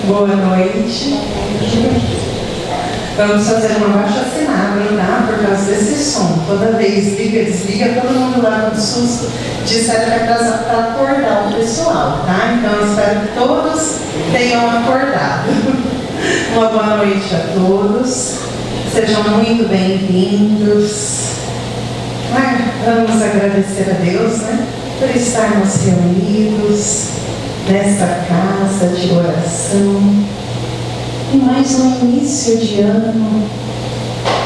Boa noite. Vamos fazer uma abaixo-assinado, tá? Por causa desse som. Toda vez liga, desliga, todo mundo lá com susto. Disseram que é para acordar o pessoal, tá? Então espero que todos tenham acordado. Uma boa noite a todos. Sejam muito bem-vindos. Vamos agradecer a Deus, né? Por estarmos reunidos nesta casa de oração. E mais um início de ano,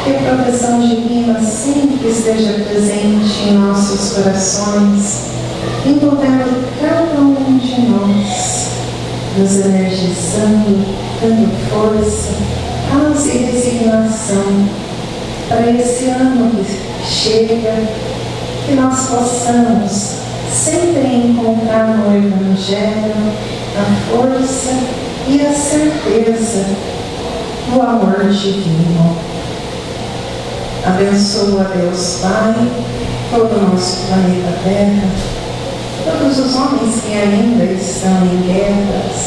que a proteção divina sempre esteja presente em nossos corações, envolvendo cada um de nós, nos energizando, dando força, paz e resignação para esse ano que chega, que nós possamos sempre encontrar no Evangelho a força e a certeza do amor divino. Abençoa, Deus Pai, todo o nosso planeta Terra, todos os homens que ainda estão em guerras,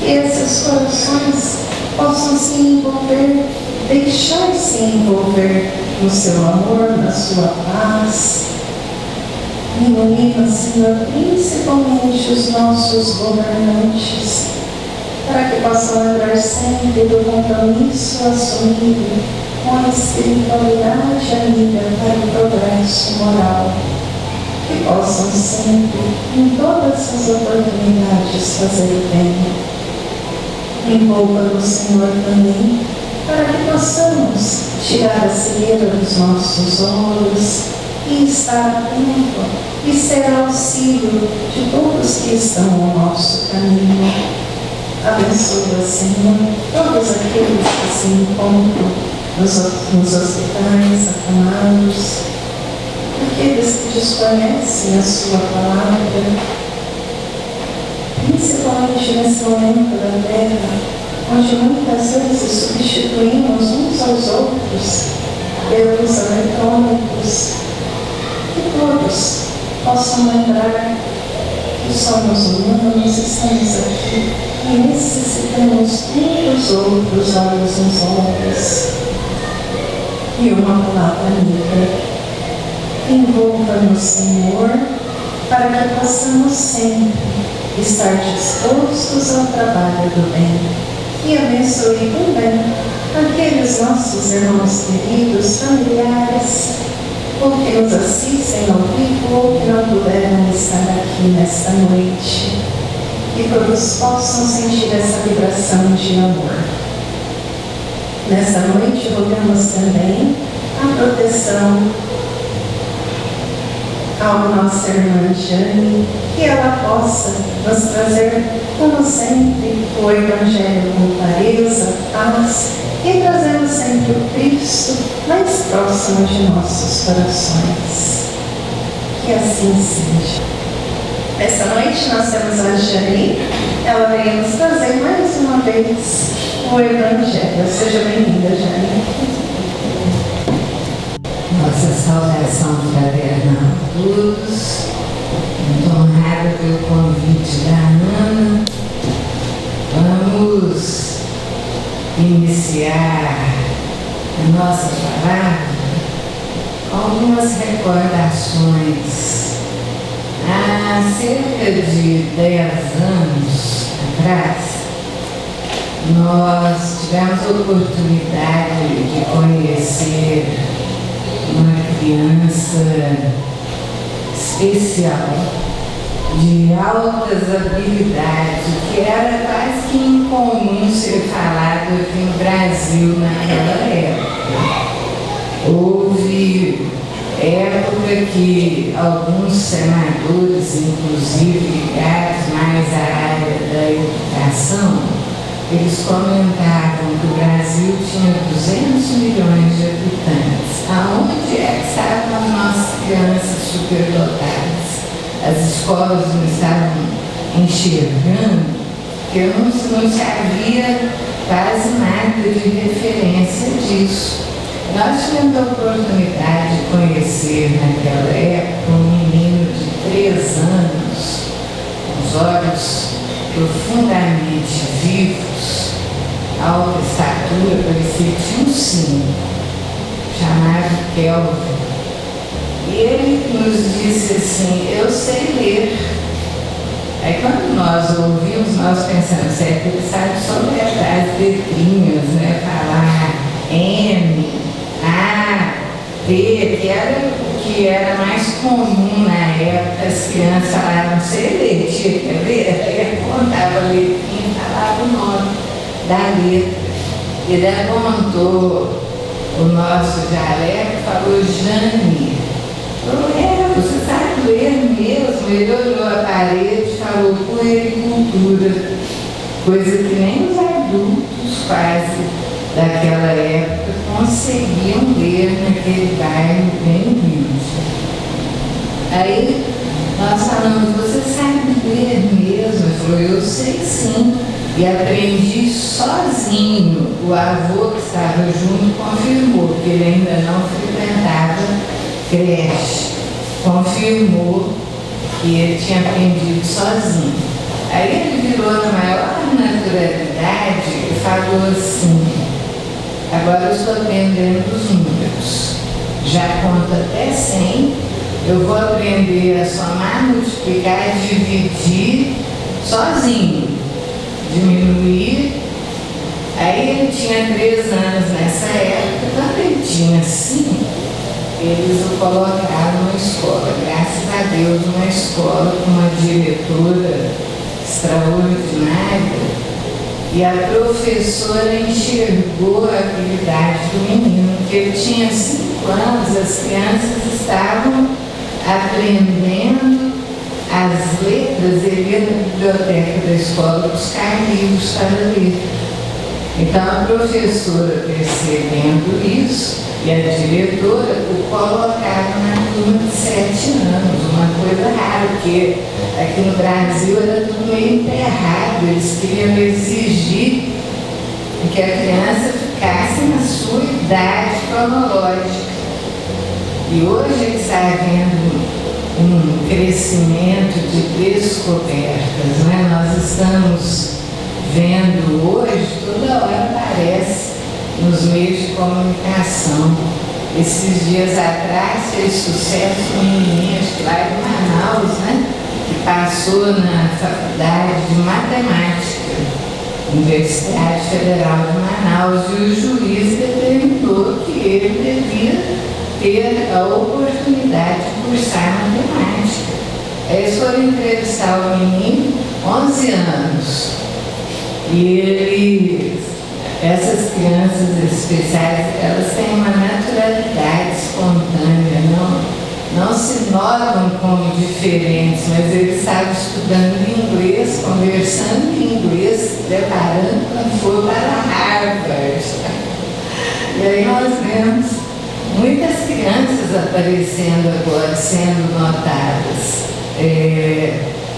que esses corações possam se envolver, deixar-se envolver no seu amor, na sua paz. Ilumina, Senhor, principalmente os nossos governantes, para que possam lembrar sempre do compromisso assumido com a espiritualidade amiga para o progresso moral. Que possam sempre, em todas as oportunidades, fazer o bem. Envolva no Senhor também, para que possamos tirar a cegueira dos nossos olhos e estar atento e ser auxílio de todos que estão ao nosso caminho. Abençoa, Senhor, todos aqueles que se encontram nos hospitais, acamados, aqueles que desconhecem a sua palavra, principalmente nesse momento da terra, onde muitas vezes substituímos uns aos outros pelos eletrônicos, que todos possam lembrar que somos humanos, estamos aqui e necessitamos uns dos outros, olhos nos olhos. E uma palavra amiga. Envolva-nos, Senhor, para que possamos sempre estar dispostos ao trabalho do bem. E abençoe também aqueles nossos irmãos queridos, familiares, ou que nos assistem ao vivo, ou que não puderam estar aqui nesta noite. Que todos possam sentir essa vibração de amor. Nesta noite, rogamos também a proteção ao nossa irmã Jane, que ela possa nos trazer, como sempre, o Evangelho com clareza, paz, e trazendo sempre o Cristo mais próximo de nossos corações. Que assim seja. Essa noite nós temos a Jane, ela veio nos trazer mais uma vez o Evangelho. Seja bem-vinda, Jane. Nossa saudação fraterna a todos. Muito honrada pelo convite da Ana. Vamos iniciar a nossa palavra com algumas recordações. Há cerca de 10 anos atrás, nós tivemos a oportunidade de conhecer uma criança especial, de altas habilidades, que era quase que incomum ser falado aqui no Brasil naquela época. Houve época que alguns senadores, inclusive ligados mais à área da educação, eles comentavam que o Brasil tinha 200 milhões de habitantes. Aonde é que estavam as nossas crianças superdotadas? As escolas não estavam enxergando, porque não se havia quase nada de referência disso. Nós tivemos a oportunidade de conhecer naquela época um menino de 3 anos, com os olhos profundamente vivos, alta estatura, parecia que tinha um sino, chamado Kelvin. E ele nos disse assim: eu sei ler. Aí quando nós ouvimos, nós pensamos, certo, ele sabe só ler as letrinhas, né? Falar M, A, T, que era mais comum na época. As crianças falavam, sei ler, tia, quer ver? Aí ele contava a letrinha e falava o nome da letra. Ele apontou o nosso jaleco e falou: Jane. Falou: você sabe ler mesmo? Ele olhou a parede e falou: puericultura, coisa que nem os adultos quase daquela época conseguiam ler naquele bairro bem humilde. Aí nós falamos: você sabe ler mesmo? Ele falou: eu sei sim, e aprendi sozinho. O avô que estava junto confirmou, que ele ainda não frequentava creche, confirmou que ele tinha aprendido sozinho. Aí ele virou na maior naturalidade e falou assim: agora eu estou aprendendo os números, já conto até 100, eu vou aprender a somar, multiplicar e dividir sozinho, diminuir. Aí ele tinha 3 anos nessa época. Quando ele tinha 5, eles o colocaram na escola, graças a Deus, uma escola com uma diretora extraordinária, e a professora enxergou a habilidade do menino, que ele tinha 5 anos, as crianças estavam aprendendo as letras, ele ia na biblioteca da escola buscar livros para ler. Então a professora, percebendo isso, e a diretora o colocaram na turma de 7 anos, uma coisa rara, porque aqui no Brasil era tudo meio emperrado, eles queriam exigir que a criança ficasse na sua idade cronológica. E hoje ele está havendo um crescimento de descobertas, né? Nós estamos vendo hoje, toda hora aparece nos meios de comunicação. Esses dias atrás fez sucesso um menininho lá de Manaus, né? Que passou na faculdade de matemática, Universidade Federal de Manaus, e o juiz determinou que ele devia ter a oportunidade de cursar matemática. Aí eles foram entrevistar o menino, 11 anos, e essas crianças especiais, elas têm uma naturalidade espontânea, não se notam como diferentes, mas eles estavam estudando inglês, conversando em inglês, preparando quando for para Harvard. E aí nós vemos muitas crianças aparecendo agora, sendo notadas.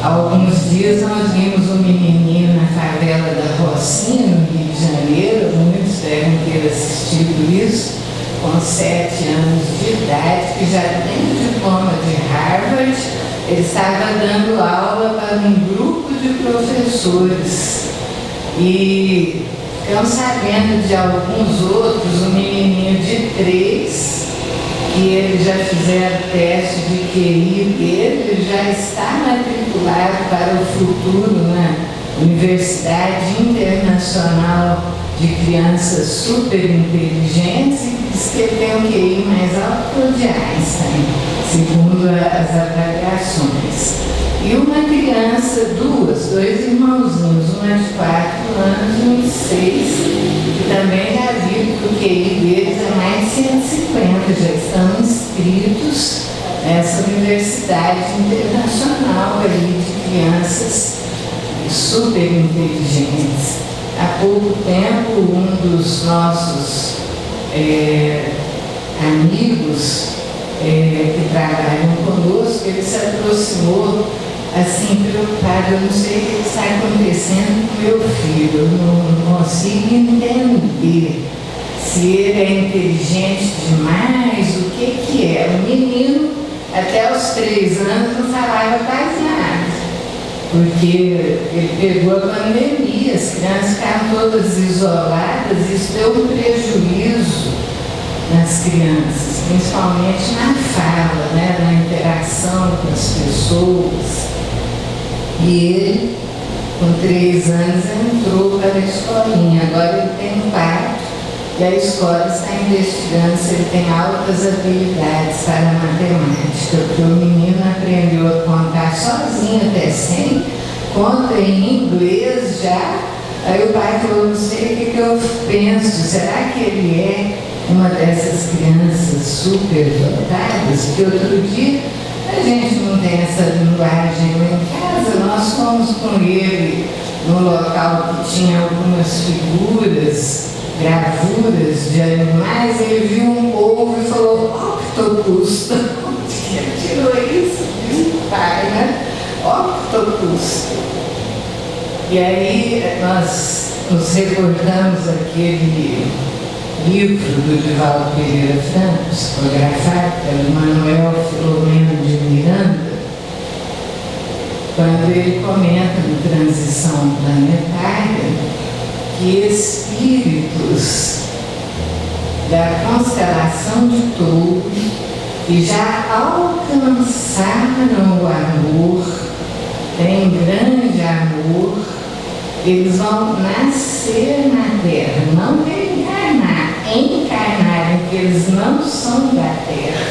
Há alguns dias nós vimos um menininho na favela da Rocinha, no Rio de Janeiro, muitos devem ter assistido isso, com 7 anos de idade, que já tem o diploma de Harvard. Ele estava dando aula para um grupo de professores. E ficamos sabendo de alguns outros, um menininho de 3, que eles já fizeram teste de QI dele, ele já está matriculado para o futuro na Universidade Internacional de Crianças Super Inteligentes, e diz que ele tem um QI mais alto que o de Einstein, segundo as avaliações. E uma criança, 2 irmãozinhos, uma de 4 anos e um de 6, que também já viram que o QI deles é mais de 150, já estão inscritos nessa universidade internacional aí de crianças super inteligentes. Há pouco tempo, um dos nossos amigos que trabalham conosco, ele se aproximou assim, preocupado: eu não sei o que está acontecendo com meu filho, eu não consigo entender se ele é inteligente demais, o que é. O menino, até os 3 anos, não falava quase nada, porque ele pegou a pandemia pandemia, as crianças ficaram todas isoladas, isso deu um prejuízo nas crianças, principalmente na fala, né, na interação com as pessoas. E ele, com 3 anos, entrou para a escolinha. Agora ele tem 4 e a escola está investigando se ele tem altas habilidades para a matemática, porque o menino aprendeu a contar sozinho até 100, conta em inglês já. Aí o pai falou, não sei o que eu penso, será que ele é uma dessas crianças superdotadas? Porque outro dia a gente não tem essa linguagem lá em casa, nós fomos com ele no local que tinha algumas figuras, gravuras de animais, ele viu um polvo e falou, octopus. Onde que ele tirou isso? Viu, pai, né? Octopus. E aí nós nos recordamos daquele livro do Divaldo Pereira Franco, psicografado pelo Manuel Filomeno de Miranda, quando ele comenta no Transição Planetária que espíritos da constelação de Touro que já alcançaram o amor, têm grande amor, eles vão nascer na Terra, não reencarnar, encarnar, porque eles não são da Terra,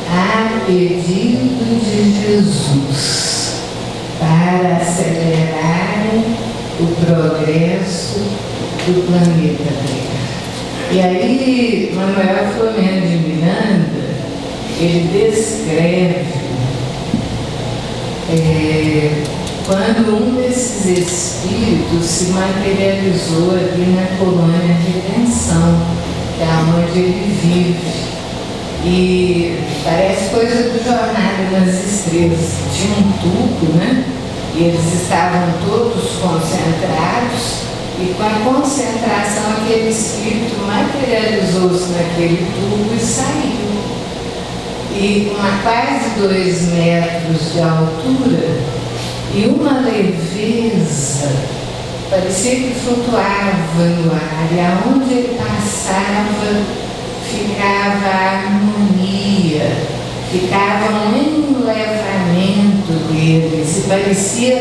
a pedido de Jesus, para acelerarem o progresso do planeta Terra. E aí, Manuel Filomeno de Miranda, ele descreve quando um desses espíritos se materializou ali na colônia Redenção, que é onde ele vive. E parece coisa do Jornada nas Estrelas. Tinha um tubo, né? E eles estavam todos concentrados, e com a concentração aquele espírito materializou-se naquele tubo e saiu. E com quase 2 metros de altura e uma leveza, parecia que flutuava no ar, e aonde ele passava ficava a harmonia, ficava um enlevamento deles, e parecia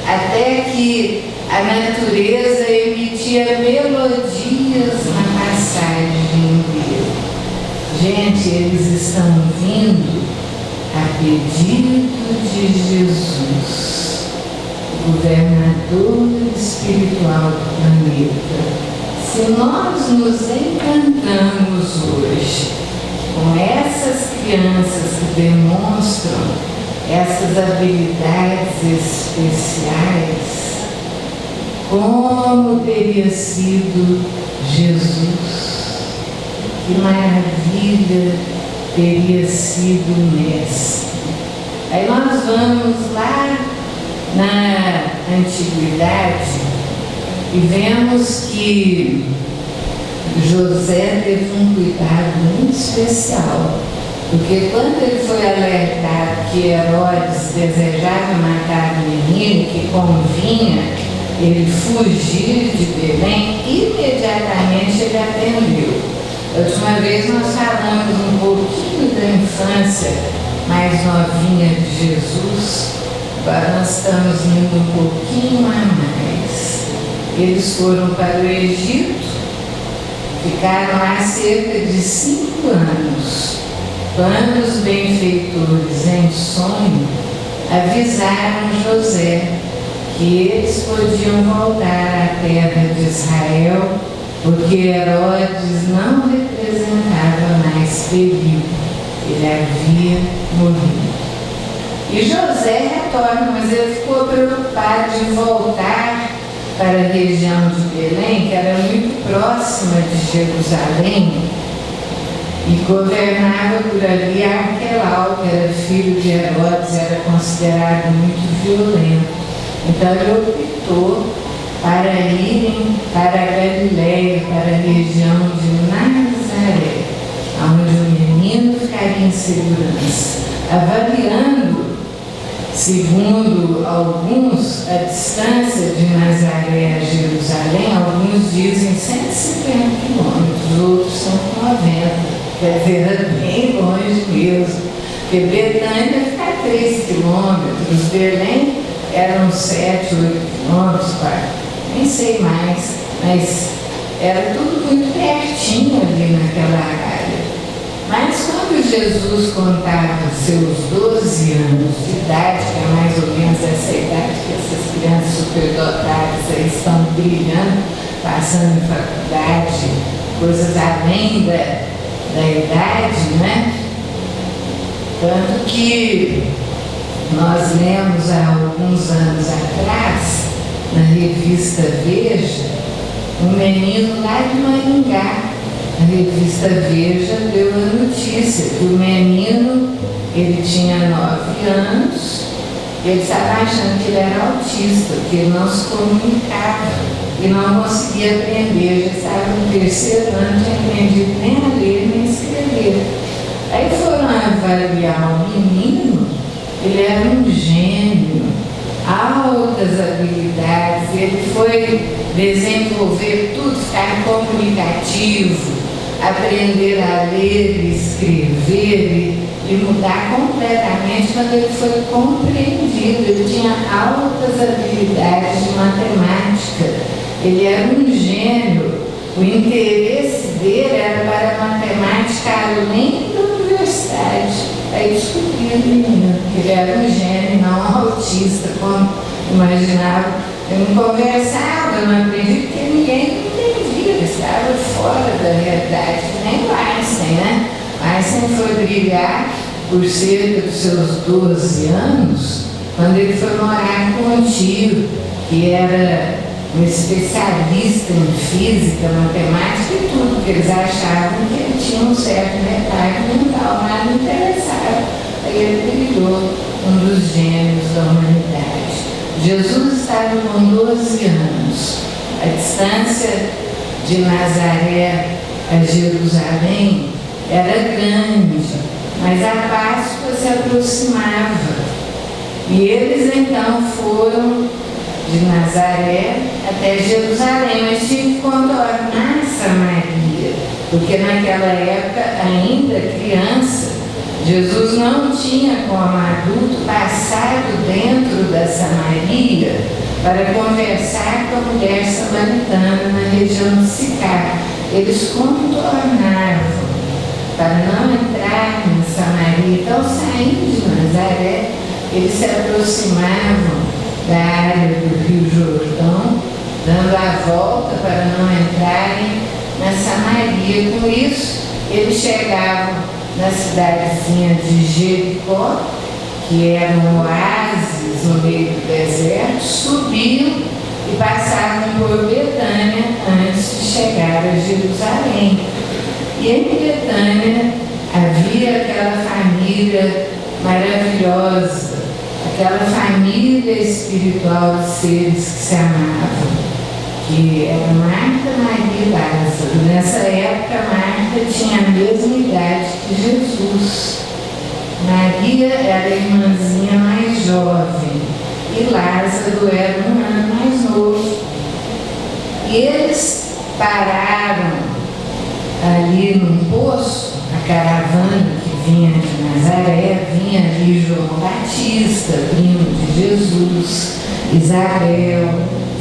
até que a natureza emitia melodias na passagem dele. Gente, eles estão vindo a pedido de Jesus, o governador espiritual do planeta. Se nós nos encantamos hoje com essas crianças que demonstram essas habilidades especiais, como teria sido Jesus? Que maravilha teria sido o mestre. Aí nós vamos lá na antiguidade e vemos que José teve um cuidado muito especial, porque quando ele foi alertado que Herodes desejava matar o menino, que convinha ele fugir de Belém, imediatamente ele atendeu. A última vez nós falamos um pouquinho da infância mais novinha de Jesus, agora nós estamos indo um pouquinho a mais. Eles foram para o Egito, ficaram lá cerca de 5 anos, quando os benfeitores em sonho avisaram José que eles podiam voltar à terra de Israel, porque Herodes não representava mais perigo, ele havia morrido. E José retorna, mas ele ficou preocupado de voltar para a região de Belém, que era muito próxima de Jerusalém, e governava por ali Arquelau, que era filho de Herodes, era considerado muito violento. Então ele optou para irem para a Galileia, para a região de Nazaré, onde o menino ficaria em segurança, avaliando Segundo alguns, a distância de Nazaré a Jerusalém, alguns dizem 150 quilômetros, outros são 90. Quer dizer, era bem longe mesmo. Porque Betânia fica a 3 quilômetros, Belém eram 7, 8 quilômetros, nem sei mais, mas era tudo muito pertinho ali naquela área. Mas quando Jesus contava seus 12 anos de idade, que é mais ou menos essa idade que essas crianças superdotadas aí estão brilhando, passando em faculdade, coisas além da idade, né? Tanto que nós lemos há alguns anos atrás, na revista Veja, um menino lá de Maringá. A revista Veja deu a notícia que o menino, ele tinha 9 anos, ele estava achando que ele era autista, que ele não se comunicava e não conseguia aprender, já estava no 3º ano, não tinha aprendido nem a ler nem a escrever. Aí foram avaliar o menino, ele era um gênio, altas habilidades, ele foi desenvolver tudo, ficar comunicativo, aprender a ler e escrever e mudar completamente quando ele foi compreendido. Ele tinha altas habilidades de matemática, ele era um gênio, o interesse dele era para a matemática além da universidade. Aí descobri o menino que ele era um gênio, não autista, como imaginava. Eu não conversava, eu não aprendi, porque ninguém entendia, ele estava fora da realidade, nem o Einstein, né? Einstein foi brilhar por cerca dos seus 12 anos, quando ele foi morar com um tio, que era um especialista em física, matemática e tudo, porque eles achavam que ele tinha um certo retardo mental, mas não interessava. Aí ele brilhou, um dos gênios da humanidade. Jesus estava com 12 anos. A distância de Nazaré a Jerusalém era grande, mas a Páscoa se aproximava. E eles então foram de Nazaré até Jerusalém, mas tinha que contornar Samaria, porque naquela época, ainda criança, Jesus não tinha, como adulto, passado dentro da Samaria para conversar com a mulher samaritana na região de Sicar. Eles contornavam para não entrar em Samaria. Então, saindo de Nazaré, eles se aproximavam da área do Rio Jordão, dando a volta para não entrarem na Samaria. Com isso, eles chegavam na cidadezinha de Jericó, que era um oásis no meio do deserto, subiam e passavam por Betânia antes de chegar a Jerusalém. E em Betânia havia aquela família maravilhosa, aquela família espiritual de seres que se amavam, que era Marta, Maria e Lázaro. Nessa época, Marta tinha a mesma idade que Jesus. Maria era a irmãzinha mais jovem e Lázaro era 1 ano mais novo. E eles pararam ali num poço, a caravana que vinha de Nazaré, vinha ali João Batista, primo de Jesus, Isabel,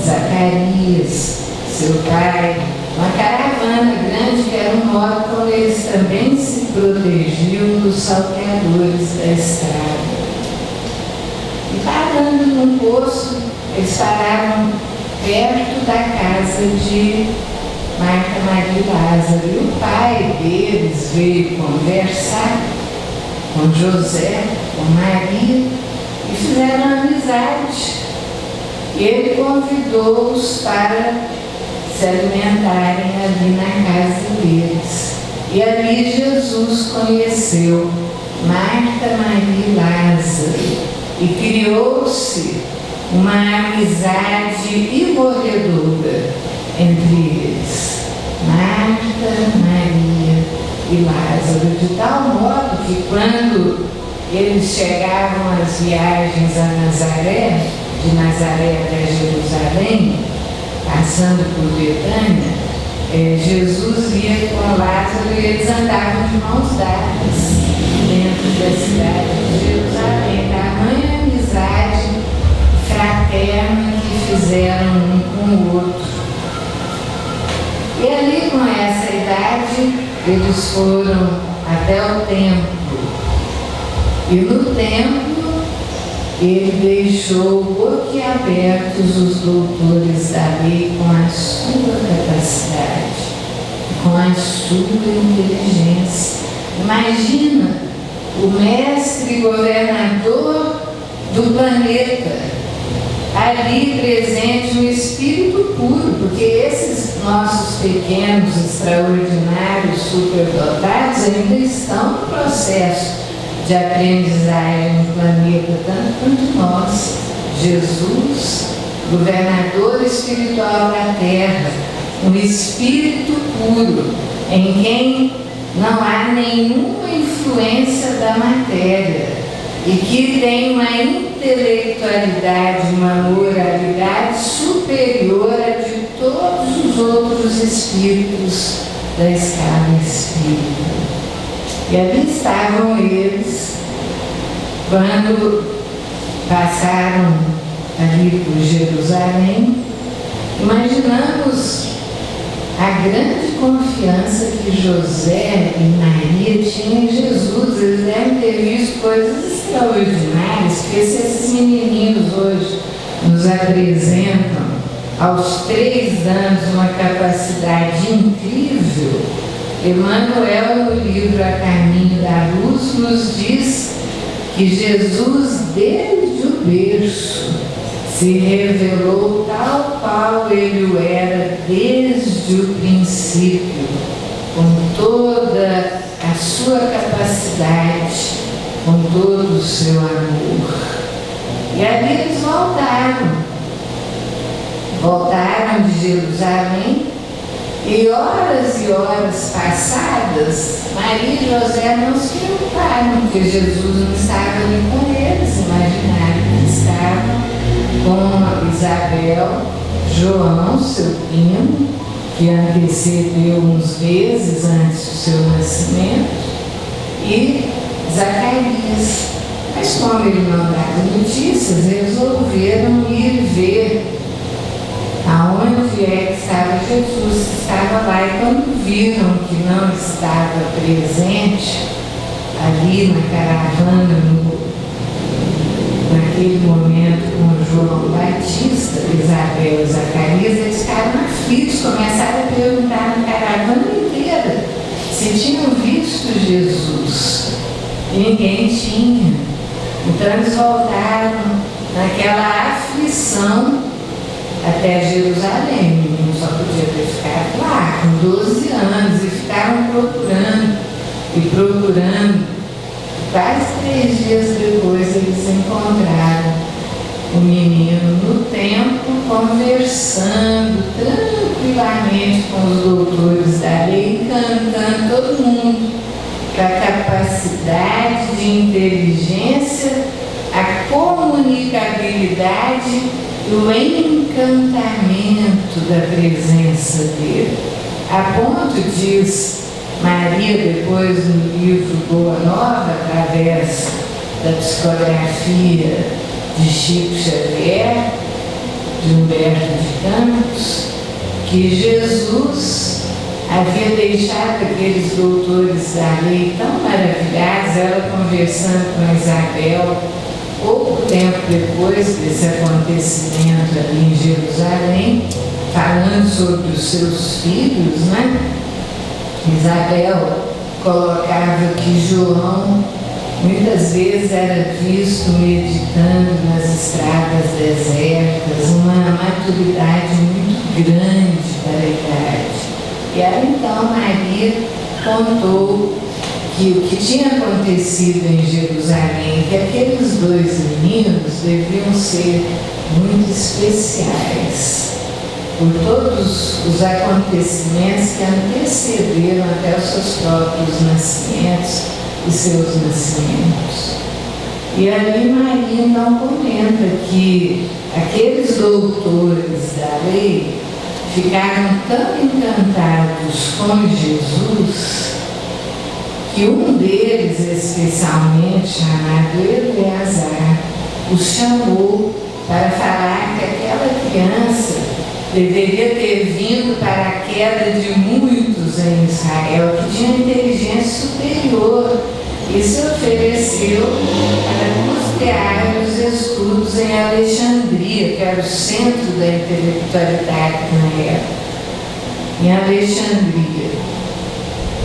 Zacarias, seu pai, uma caravana grande que era um modo como eles também se protegiam dos salteadores da estrada. E parando num poço, eles pararam perto da casa de Marta, Maria e Lázaro. E o pai deles veio conversar com José, com Maria, e fizeram amizade. E ele convidou-os para se alimentarem ali na casa deles. E ali Jesus conheceu Marta, Maria e Lázaro. E criou-se uma amizade imorredora entre eles. Marta, Maria e Lázaro, de tal modo que quando eles chegavam às viagens a Nazaré, de Nazaré até Jerusalém, passando por Betânia, Jesus ia com Lázaro e eles andavam de mãos dadas dentro da cidade de Jerusalém. Tamanha amizade fraterna que fizeram um com o outro. E ali, com essa idade, eles foram até o templo. E no templo, ele deixou boquiabertos os doutores da lei com a sua capacidade, com a sua inteligência. Imagina o mestre governador do planeta, ali presente no espírito puro, porque esses nossos pequenos, extraordinários, superdotados ainda estão no processo de aprendizagem no planeta, tanto quanto nós. Jesus, governador espiritual da Terra, um espírito puro, em quem não há nenhuma influência da matéria, e que tem uma intelectualidade, uma moralidade superior a de todos os outros espíritos da escala espírita. E ali estavam eles, quando passaram ali por Jerusalém. Imaginamos a grande confiança que José e Maria tinham em Jesus. Eles devem ter visto coisas extraordinárias, porque se esses menininhos hoje nos apresentam, aos 3 anos, uma capacidade incrível, Emmanuel, no livro A Caminho da Luz, nos diz que Jesus, desde o berço, se revelou tal qual ele o era desde o princípio, com toda a sua capacidade, com todo o seu amor. E ali eles voltaram de Jerusalém, e horas passadas, Maria e José não se preocuparam, porque Jesus não estava ali com eles, imaginaram que estavam com Isabel, João, seu primo, que antecedeu uns meses antes do seu nascimento, e Zacarias. Mas como ele não dava notícias, resolveram ir ver aonde é que estava Jesus. Estava lá, e quando viram que não estava presente ali na caravana, naquele momento com João Batista, Isabel e Zacarias, eles ficaram aflitos, começaram a perguntar na caravana inteira se tinham visto Jesus. E ninguém tinha. Então eles voltaram naquela aflição até Jerusalém. O menino só podia ter ficado lá com 12 anos, e ficaram procurando. Quase 3 dias depois eles encontraram o menino no templo, conversando tranquilamente com os doutores da lei, encantando todo mundo com a capacidade de inteligência, a comunicabilidade e o encantamento da presença dele. A ponto, diz Maria, depois no livro Boa Nova, através da psicografia de Chico Xavier, de Humberto de Campos, que Jesus havia deixado aqueles doutores da lei tão maravilhados, ela conversando com Isabel, pouco tempo depois desse acontecimento ali em Jerusalém, falando sobre os seus filhos, né? Isabel colocava que João muitas vezes era visto meditando nas estradas desertas, uma maturidade muito grande para a idade. E aí então Maria contou que o que tinha acontecido em Jerusalém, que aqueles 2 meninos deviam ser muito especiais por todos os acontecimentos que antecederam até os seus próprios nascimentos e seus nascimentos. E ali Maria então comenta que aqueles doutores da lei ficaram tão encantados com Jesus que um deles, especialmente chamado Eleazar, os chamou para falar que aquela criança deveria ter vindo para a queda de muitos em Israel, que tinha inteligência superior, e se ofereceu para custear os estudos em Alexandria, que era o centro da intelectualidade na época, em Alexandria.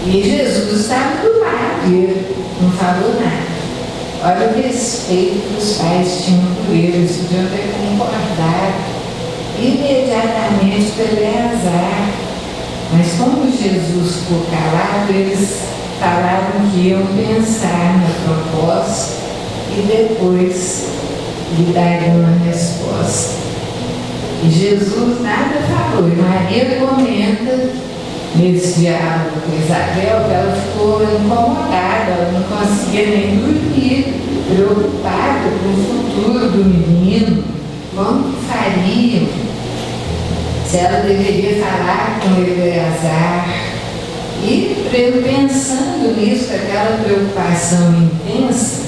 E Jesus estava do lado e ele não falou nada. Olha o respeito que os pais tinham por ele, eles podiam ter concordado imediatamente por Eleazar. Mas como Jesus ficou calado, eles falaram que iam pensar na proposta e depois lhe dariam uma resposta. E Jesus nada falou. E Maria comenta nesse diálogo com Isabel que ela ficou incomodada, ela não conseguia nem dormir, preocupada com o futuro do menino, como que fariam, se ela deveria falar com Eleazar. E pensando nisso, com aquela preocupação intensa,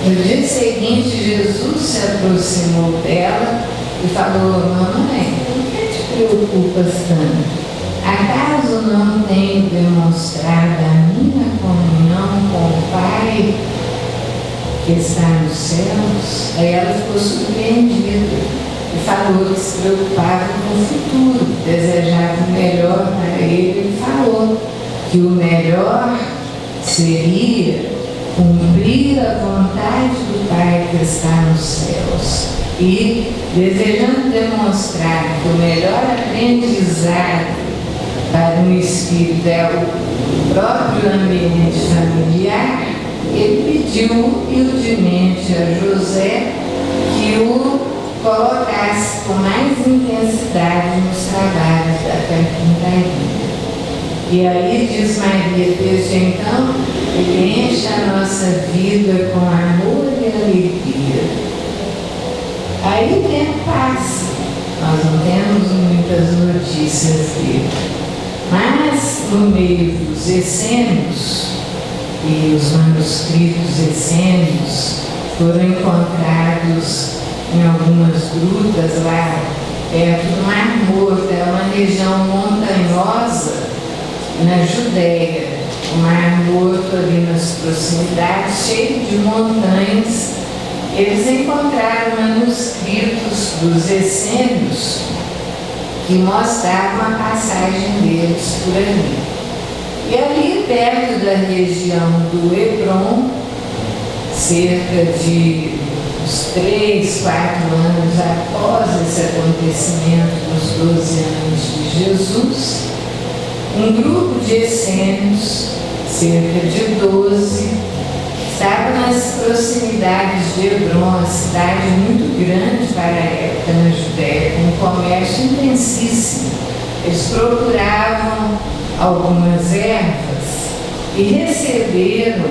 no dia seguinte Jesus se aproximou dela e falou: mamãe, por que te preocupas tanto? Acaso não tenho demonstrado a minha comunhão com o Pai que está nos céus? Aí ela ficou surpreendida e falou que se preocupava com o futuro, desejava o melhor para ele. Ele falou que o melhor seria cumprir a vontade do Pai que está nos céus. E desejando demonstrar que o melhor aprendizado para um espírito é o próprio ambiente familiar, ele pediu humildemente a José que o colocasse com mais intensidade nos trabalhos da carpintaria. E aí, diz Maria, desde então, ele enche a nossa vida com amor e alegria. Aí o tempo passa, nós não temos muitas notícias dele. Mas, no meio dos essênios, e os manuscritos essênios foram encontrados em algumas grutas lá perto do Mar Morto, é uma região montanhosa na Judéia, o Mar Morto ali nas proximidades, cheio de montanhas. Eles encontraram manuscritos dos essênios que mostravam a passagem deles por ali. E ali perto da região do Hebron, cerca de uns 3, 4 anos após esse acontecimento dos 12 anos de Jesus, um grupo de essênios, cerca de 12, estava nas proximidades de Hebron, uma cidade muito grande para a época na Judéia, com um comércio intensíssimo. Eles procuravam algumas ervas e receberam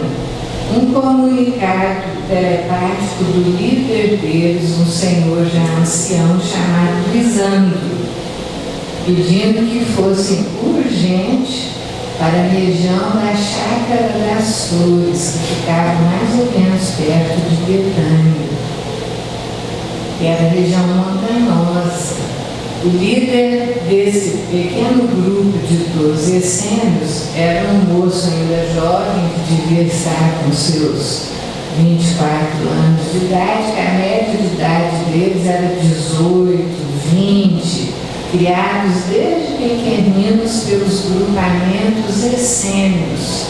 um comunicado telepático do líder deles, um senhor já ancião chamado Lisandro, pedindo que fossem urgente para a região da Chácara das Flores, que ficava mais ou menos perto de Betânia, que era a região montanhosa. O líder desse pequeno grupo de 12 essênios era um moço ainda jovem, que devia estar com seus 24 anos de idade, que a média de idade deles era 18, 20, criados desde pequeninos pelos grupamentos essênios,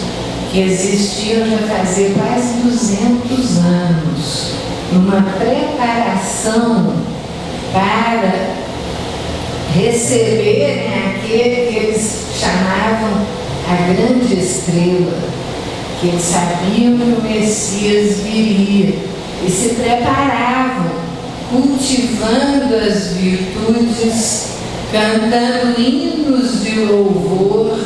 que existiam já fazia quase 200 anos, numa preparação para receberem aquele que eles chamavam a grande estrela, que eles sabiam que o Messias viria, e se preparavam, cultivando as virtudes, cantando hinos de louvor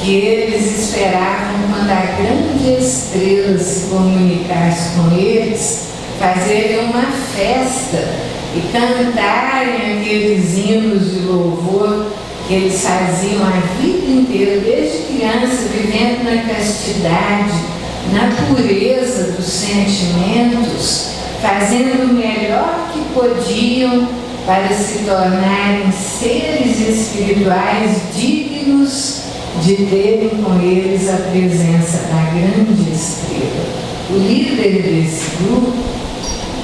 que eles esperavam quando a grande estrela se comunicasse com eles, fazerem uma festa e cantarem aqueles hinos de louvor que eles faziam a vida inteira, desde criança, vivendo na castidade, na pureza dos sentimentos, fazendo o melhor que podiam para se tornarem seres espirituais dignos de terem com eles a presença da grande estrela. O líder desse grupo,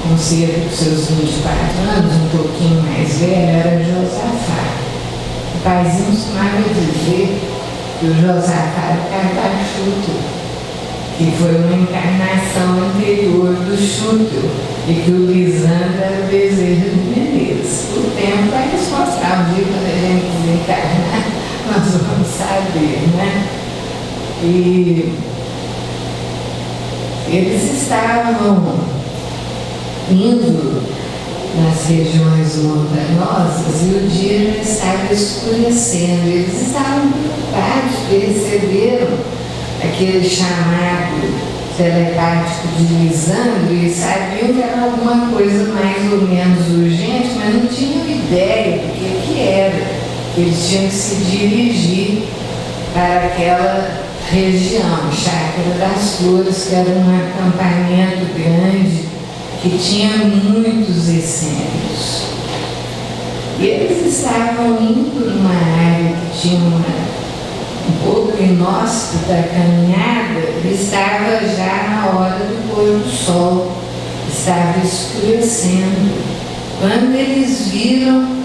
com cerca dos seus 24 anos, um pouquinho mais velho, era Josafá. O paizinho costumava dizer que o Josafá era o Carpachuto, que foi uma encarnação anterior do Chútil, e que o Lisandro era o Bezerra de Menezes. O tempo vai nos mostrar um dia, quando a gente desencarnar, nós vamos saber, né? E eles estavam indo nas regiões montanhosas e o dia já estava escurecendo. Eles estavam preocupados, porque receberam aquele chamado telepático de Lisandro e sabiam que era alguma coisa mais ou menos urgente, mas não tinham ideia do que era. Eles tinham que se dirigir para aquela região, Chácara das Flores, que era um acampamento grande que tinha muitos essênios. E eles estavam indo numa área que tinha um pouco inóspita a caminhada, e estava já na hora do pôr do sol, estava escurecendo, quando eles viram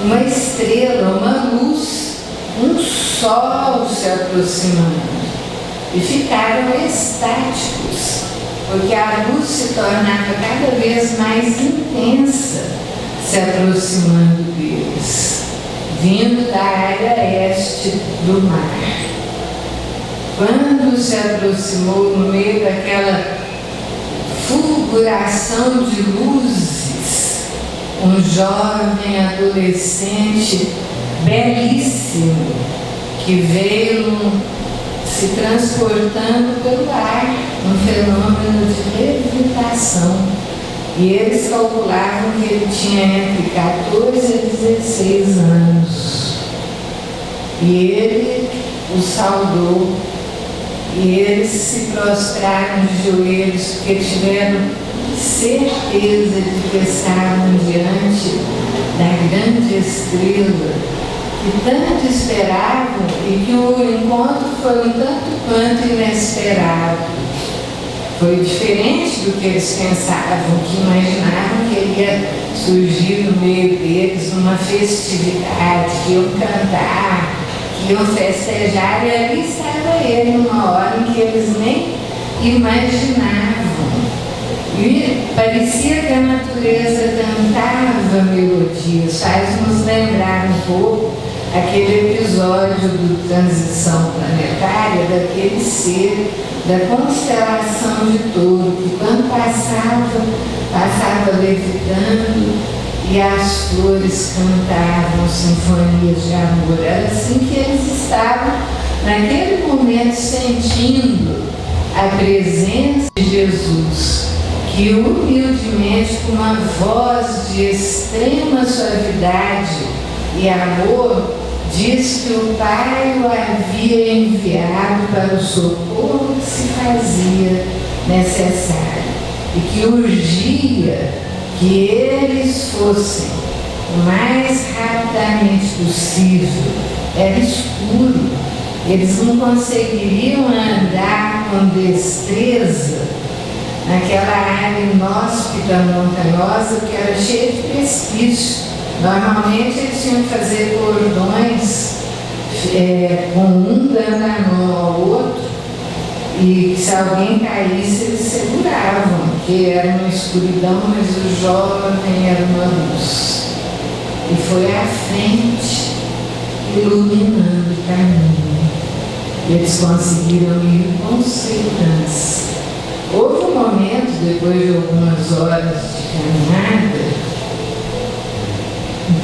uma estrela, uma luz, um sol se aproximando, e ficaram estáticos, porque a luz se tornava cada vez mais intensa, se aproximando deles, vindo da área este do mar. Quando se aproximou no meio daquela fulguração de luzes, um jovem adolescente belíssimo que veio se transportando pelo ar, um fenômeno de levitação. E eles calculavam que ele tinha entre 14 e 16 anos. E ele o saudou, e eles se prostraram de joelhos, porque tiveram certeza de que estavam diante da grande estrela que tanto esperavam, e que o encontro foi um tanto quanto inesperado. Foi diferente do que eles pensavam, que imaginavam que ele ia surgir no meio deles numa festividade, que iam cantar, que iam festejar, e ali estava ele numa hora em que eles nem imaginavam. E parecia que a natureza cantava melodias, faz-nos lembrar um pouco aquele episódio do Transição Planetária, daquele ser da constelação de Touro, que quando passava levitando e as flores cantavam sinfonias de amor. Era assim que eles estavam naquele momento sentindo a presença de Jesus, que humildemente, com uma voz de extrema suavidade e amor, diz que o Pai o havia enviado para o socorro que se fazia necessário e que urgia que eles fossem o mais rapidamente possível. Era escuro, eles não conseguiriam andar com destreza naquela área inóspita montanhosa que era cheia de precipício. Normalmente eles tinham que fazer cordões com um dando a mão ao outro, e se alguém caísse eles seguravam, que era uma escuridão, mas o jovem era uma luz. E foi à frente, iluminando o caminho. Eles conseguiram ir com segurança. Houve um momento, depois de algumas horas de caminhada,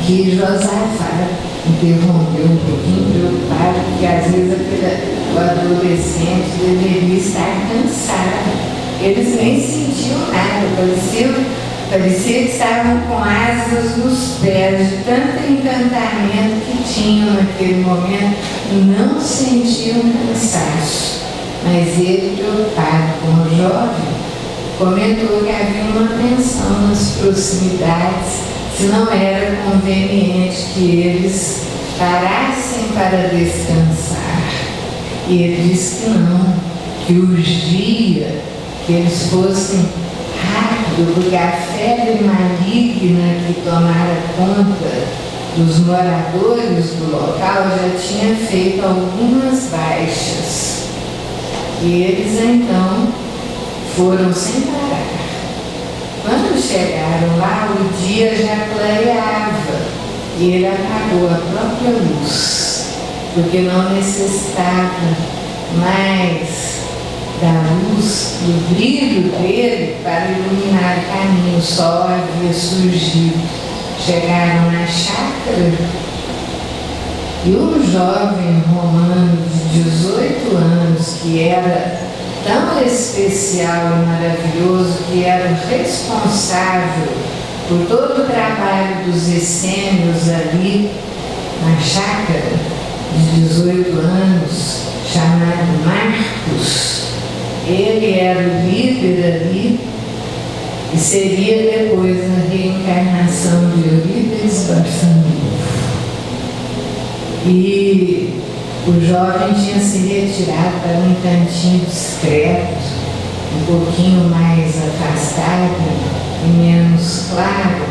que Josafá interrompeu um pouquinho, preocupado, porque às vezes o adolescente deveria estar cansado. Eles nem sentiam nada, parecia que estavam com asas nos pés, de tanto encantamento que tinham naquele momento, não sentiam cansaço. Mas ele, preocupado com o jovem, comentou que havia uma pensão nas proximidades, se não era conveniente que eles parassem para descansar. E ele disse que não, que urgia que eles fossem rápido, porque a febre maligna que tomara conta dos moradores do local já tinha feito algumas baixas. E eles então foram sem parar. Quando chegaram lá, o dia já clareava e ele apagou a própria luz, porque não necessitava mais da luz, do brilho dele para iluminar o caminho. O sol havia surgido. Chegaram na chácara e um jovem romano de 18 anos, que era tão especial e maravilhoso, que era o responsável por todo o trabalho dos essênios ali na chácara, de 18 anos, chamado Marcos. Ele era o líder ali e seria depois a reencarnação de Eurípides Barçanufo. E o jovem tinha se retirado para um cantinho discreto, um pouquinho mais afastado e menos claro.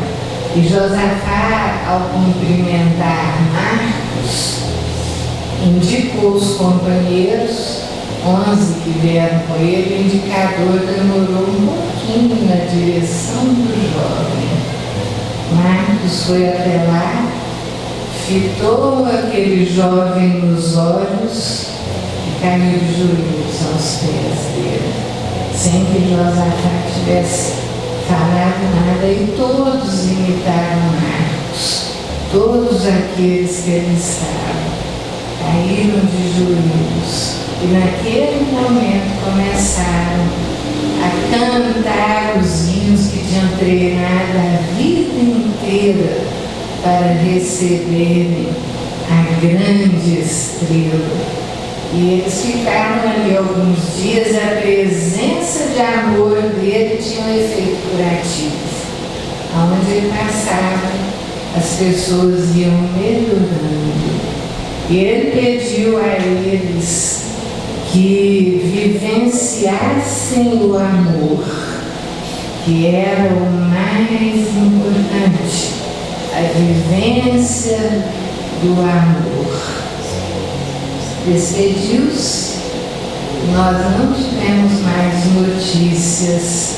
E Josafá, ao cumprimentar Marcos, indicou os companheiros, 11 que vieram com ele. O indicador demorou um pouquinho na direção do jovem. Marcos foi até lá, fitou aquele jovem nos olhos e caiu de joelhos aos pés dele, sem que Josafá tivesse falado nada, e todos imitaram Marcos. Todos aqueles que ali estavam caíram de joelhos e naquele momento começaram a cantar os hinos que tinham treinado a vida inteira para receberem a grande estrela. E eles ficaram ali alguns dias. A presença de amor dele tinha um efeito curativo. Onde ele passava, as pessoas iam melhorando. E ele pediu a eles que vivenciassem o amor, que era o mais importante, a vivência do amor. Despediu-se, nós não tivemos mais notícias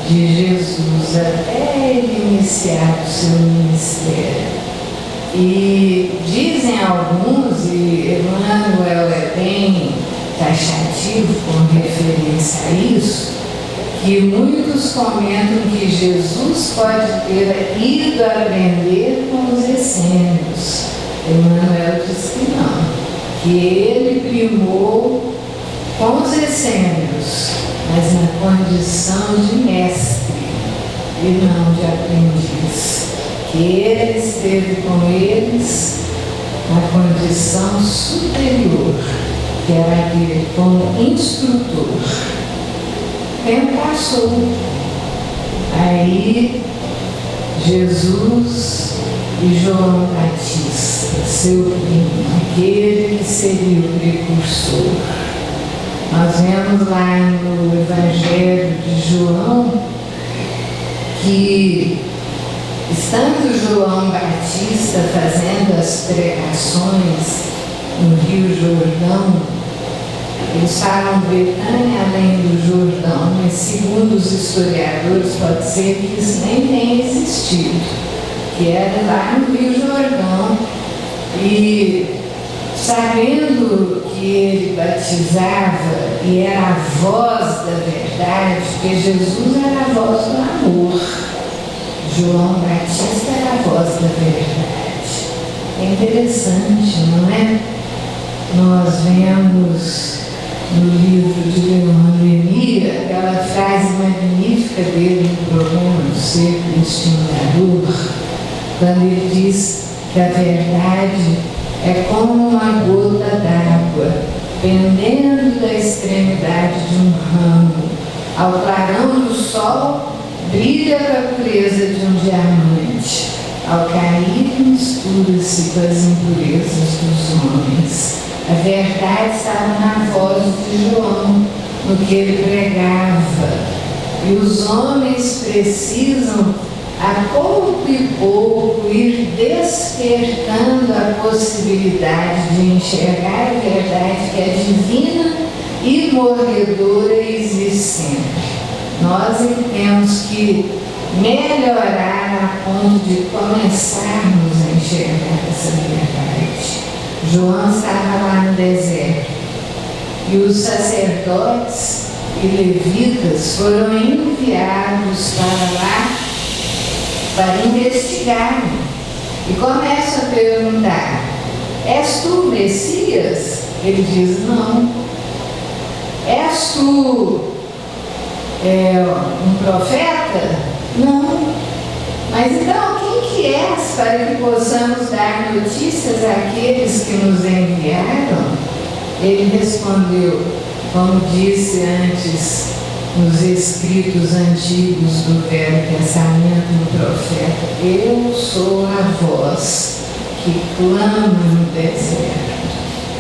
de Jesus até ele iniciar o seu ministério. E dizem alguns, e Emmanuel é bem taxativo com referência a isso, que muitos comentam que Jesus pode ter ido aprender com os essênios. Emmanuel diz que não, que ele primou com os essênios, mas na condição de mestre e não de aprendiz. Que ele esteve com eles na condição superior, que era dele como instrutor. O tempo passou. Aí Jesus e João Batista, seu primo, aquele que seria o precursor. Nós vemos lá no Evangelho de João que, estando João Batista fazendo as pregações no Rio Jordão, eles falam Betânia além do Jordão, mas segundo os historiadores pode ser que isso nem tenha existido, que era lá no Rio Jordão. E sabendo que ele batizava e era a voz da verdade, porque Jesus era a voz do amor, João Batista era a voz da verdade. É interessante, não é? Nós vemos no livro de Leon Denis, aquela frase magnífica dele no programa do Cerco Estimulador, quando ele diz que a verdade é como uma gota d'água pendendo da extremidade de um ramo. Ao clarão do sol, brilha a pureza de um diamante. Ao cair, mistura-se com as impurezas dos homens. A verdade estava na voz de João, no que ele pregava. E os homens precisam, a pouco e pouco, ir despertando a possibilidade de enxergar a verdade que é divina e morredora e existe sempre. Nós temos que melhorar a ponto de começarmos a enxergar essa verdade. João estava lá no deserto e os sacerdotes e levitas foram enviados para lá para investigar e começam a perguntar: és tu o Messias? Ele diz: não. És tu um profeta? Não. Mas então, quem que és para que possamos dar notícias àqueles que nos enviaram? Ele respondeu, como disse antes nos escritos antigos do Velho Testamento no profeta: eu sou a voz que clama no deserto.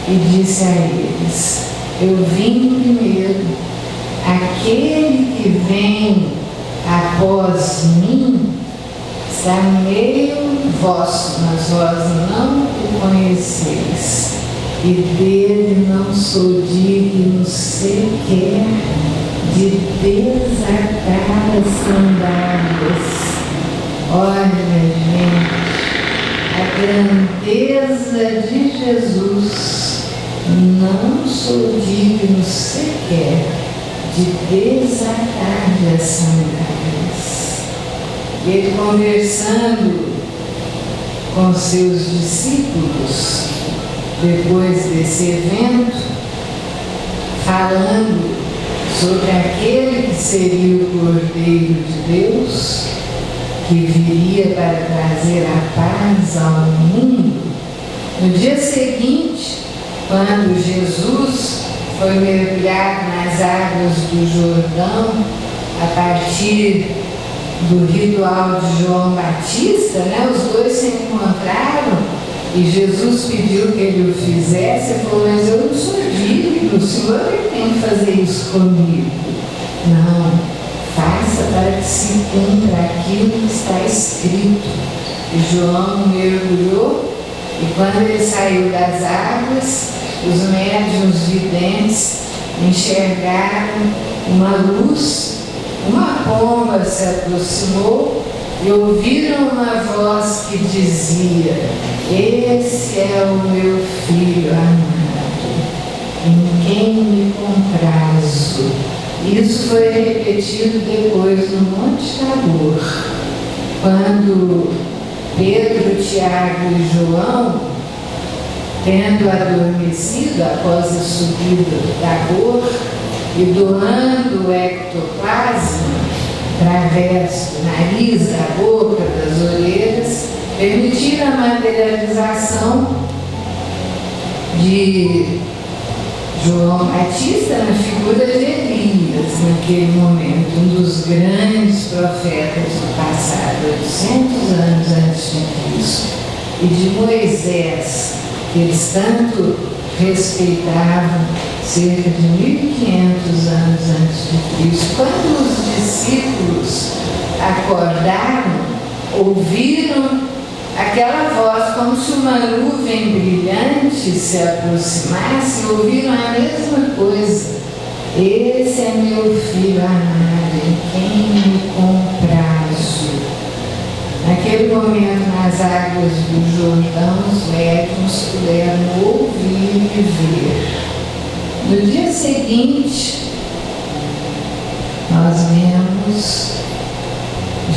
E disse a eles: eu vim primeiro, aquele que vem após mim está no meio vosso, mas vós não o conheceis, e dele não sou digno sequer de desatar as sandálias. Olha, gente, a grandeza de Jesus, não sou digno sequer de desatar as sandálias. E ele, conversando com seus discípulos depois desse evento, falando sobre aquele que seria o Cordeiro de Deus, que viria para trazer a paz ao mundo, no dia seguinte, quando Jesus foi mergulhado nas águas do Jordão, a partir do ritual de João Batista, os dois se encontraram e Jesus pediu que ele o fizesse. Ele falou: mas eu não sou digno, o Senhor tem que fazer isso comigo. Não, faça para que se cumpra aquilo que está escrito. E João mergulhou, e quando ele saiu das águas, os médiuns videntes enxergaram uma luz. Uma pomba se aproximou e ouviram uma voz que dizia: esse é o meu filho amado, em quem me comprazo. Isso foi repetido depois no Monte Tabor, quando Pedro, Tiago e João, tendo adormecido após a subida do Tabor, e doando o ectoplasma através do nariz, da boca, das orelhas, permitiram a materialização de João Batista na figura de Elias, naquele momento, um dos grandes profetas do passado, 800 anos antes de Cristo, e de Moisés, que eles tanto respeitavam, cerca de 1500 anos antes de Cristo. Quando os discípulos acordaram, ouviram aquela voz como se uma nuvem brilhante se aproximasse, e ouviram a mesma coisa: esse é meu filho amado, em quem me comprazo. Naquele momento, nas águas do Jordão, os médiuns puderam ouvir e ver. No dia seguinte, nós vemos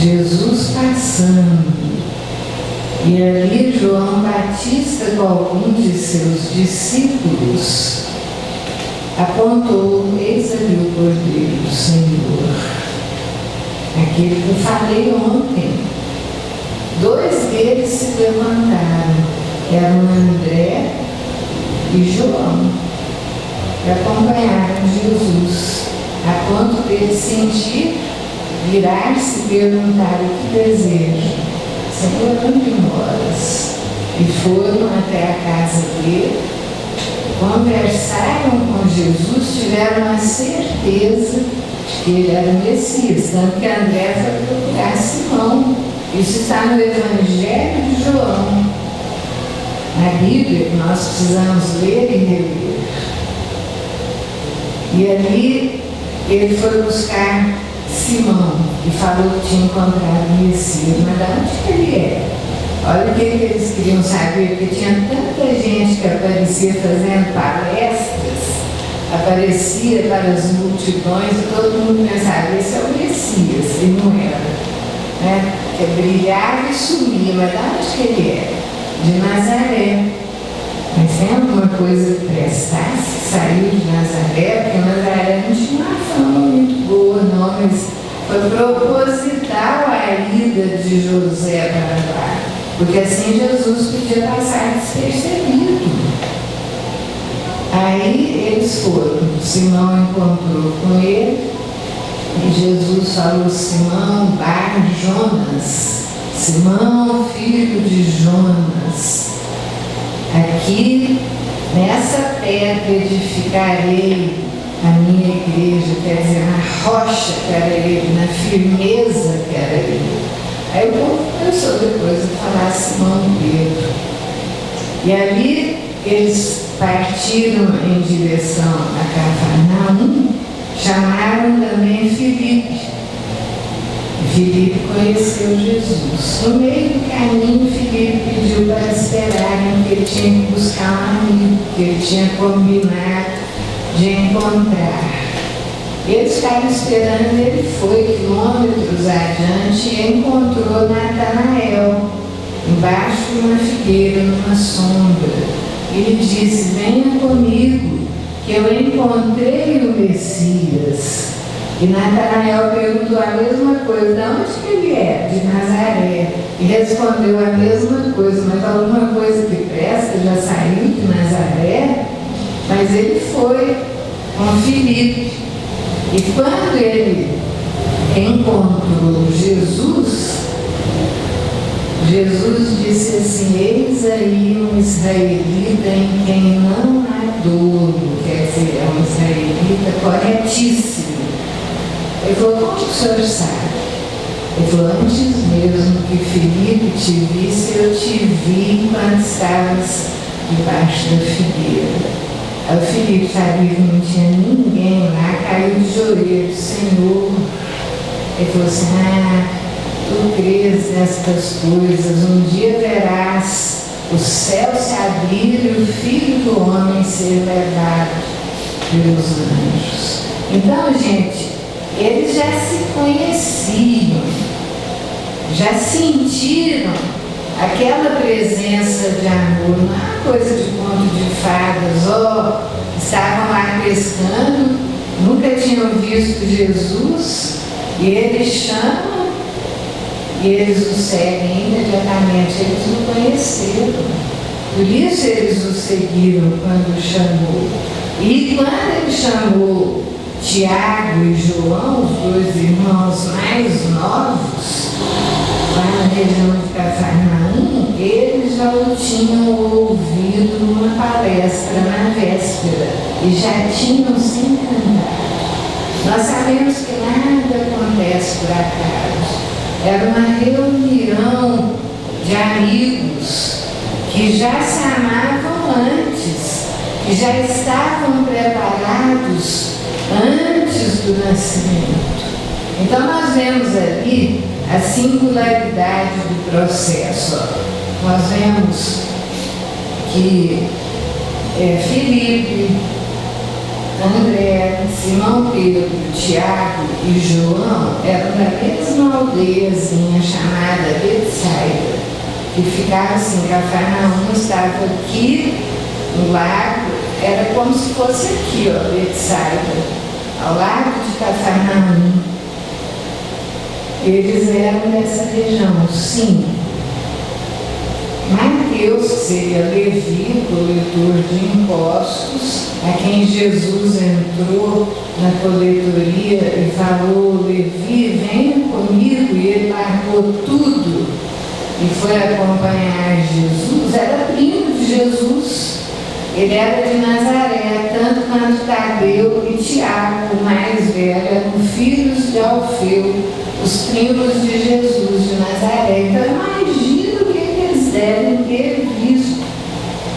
Jesus passando, e ali João Batista com alguns de seus discípulos apontou: eis ali o Cordeiro do Senhor, aquele que eu falei ontem. 2 deles se levantaram, eram André e João, e acompanharam Jesus, a ponto dele sentir, virar-se e perguntar: o que deseja? Senhor, onde moras? E foram até a casa dele, conversaram com Jesus, tiveram a certeza de que ele era o Messias, tanto que André foi procurar Simão. Isso está no Evangelho de João, na Bíblia, que nós precisamos ler e reler. E ali ele foi buscar Simão e falou que tinha encontrado o Messias. Mas de onde que ele é? Olha o que eles queriam saber, porque tinha tanta gente que aparecia fazendo palestras, aparecia para as multidões e todo mundo pensava: esse é o Messias, e não era. Né? Que brilhava e sumia, mas de onde que ele é? De Nazaré. Mas tem alguma coisa que prestasse, saiu de Nazaré, porque Nazaré não tinha uma fama muito boa, não, mas foi proposital a ida de José para lá, porque assim Jesus podia passar despercebido. Aí eles foram, Simão encontrou com ele, e Jesus falou: Simão, Bar Jonas, Simão, filho de Jonas, aqui nessa pedra edificarei a minha igreja, quer dizer, na rocha que era ele, na firmeza que era ele. Aí o povo começou depois a falar Simão Pedro. E ali eles partiram em direção a Cafarnaum, chamaram também Filipe. Filipe conheceu Jesus. No meio do caminho, Filipe pediu para esperarem, que ele tinha que buscar um amigo, que ele tinha combinado de encontrar. Eles ficaram esperando, ele foi quilômetros adiante e encontrou Natanael, embaixo de uma figueira, numa sombra. Ele disse: venha comigo, que eu encontrei o Messias. E Natanael perguntou a mesma coisa: de onde que ele é? De Nazaré. E respondeu a mesma coisa: mas alguma coisa que presta já saiu de Nazaré? Mas ele foi com Filipe. E quando ele encontrou Jesus, Jesus disse assim: eis aí um israelita em quem não há dolo. Quer dizer, é um israelita corretíssimo. Ele falou: como o senhor sabe? Ele falou: antes mesmo que Filipe te visse, eu te vi quando estavas debaixo da figueira. Aí o Filipe sabia que não tinha ninguém lá, caiu de joelhos: Senhor. Ele falou assim: tu crês nestas coisas, um dia verás o céu se abrir e o Filho do Homem ser levado pelos anjos. Então, gente, eles já se conheciam, já sentiram aquela presença de amor. Não é uma coisa de conto de fadas, estavam lá pescando, nunca tinham visto Jesus, e eles chamam e eles o seguem imediatamente. Eles o conheceram, por isso eles o seguiram quando o chamou. E quando ele chamou Tiago e João, os 2 irmãos mais novos, lá na região de Cafarnaum, eles já o tinham ouvido numa palestra na véspera e já tinham se encantado. Nós sabemos que nada acontece por acaso. Era uma reunião de amigos que já se amavam antes, que já estavam preparados antes do nascimento. Então nós vemos ali a singularidade do processo. Nós vemos que Filipe, André, Simão Pedro, Tiago e João eram da mesma aldeiazinha chamada Betsaida, que ficava assim: Cafarnaum estava aqui no lago era como se fosse aqui, ó, Betsaida, ao lado de Cafarnaum. Eles eram dessa região, sim. Mateus, que seria Levi, coletor de impostos, a quem Jesus entrou na coletoria e falou: Levi, venha comigo, e ele largou tudo e foi acompanhar Jesus. Era primo de Jesus, ele era de Nazaré, tanto quanto Tadeu e Tiago, o mais velho, eram filhos de Alfeu, os primos de Jesus de Nazaré. Então imagina o que eles devem ter visto